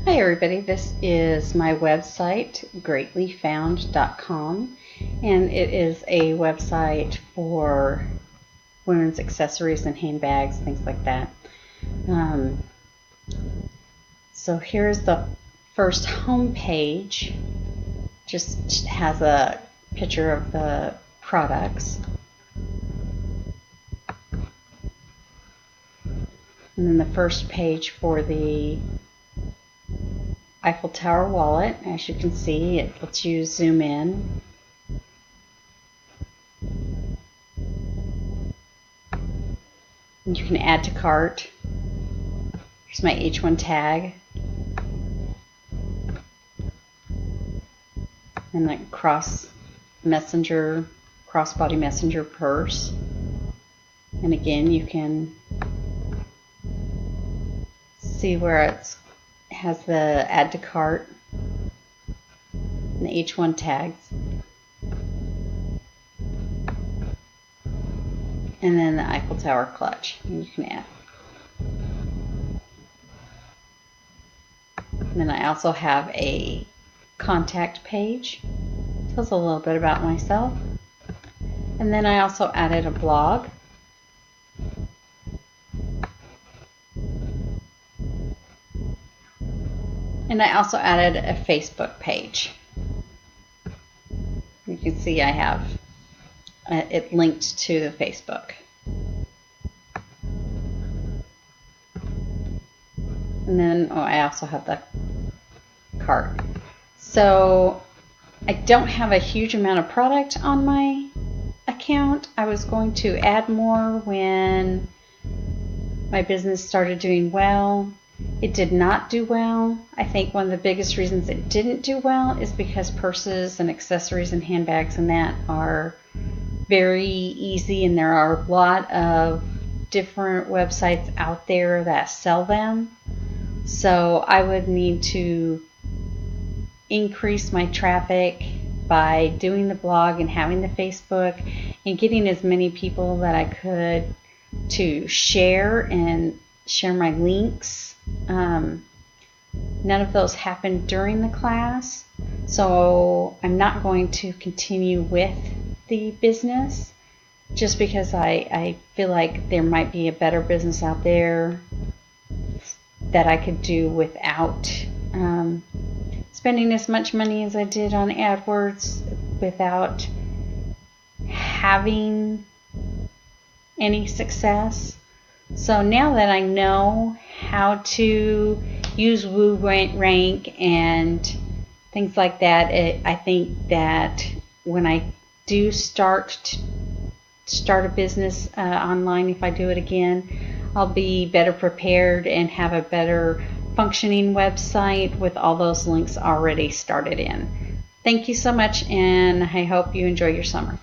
Hi everybody, this is my website, greatlyfound.com, and it is a website for women's accessories and handbags, things like that. So here's the first home page, just has a picture of the products. And then the first page for the Eiffel Tower wallet. As you can see, it lets you zoom in. And you can add to cart. Here's my H1 tag. And the crossbody messenger purse. And again, you can see where it has the add to cart and the H1 tags, and then the Eiffel Tower clutch, and you can add. And then I also have a contact page, tells a little bit about myself, and then I also added a blog. And I also added a Facebook page. You can see I have it linked to the Facebook. And then I also have the cart. So I don't have a huge amount of product on my account. I was going to add more when my business started doing well. It did not do well. I think one of the biggest reasons it didn't do well is because purses and accessories and handbags and that are very easy, and there are a lot of different websites out there that sell them. So I would need to increase my traffic by doing the blog and having the Facebook and getting as many people that I could to share my links. None of those happened during the class, so I'm not going to continue with the business just because I feel like there might be a better business out there that I could do without spending as much money as I did on AdWords without having any success. So now that I know how to use WooRank and things like that, I think that when I do start a business online, if I do it again, I'll be better prepared and have a better functioning website with all those links already started in. Thank you so much, and I hope you enjoy your summer.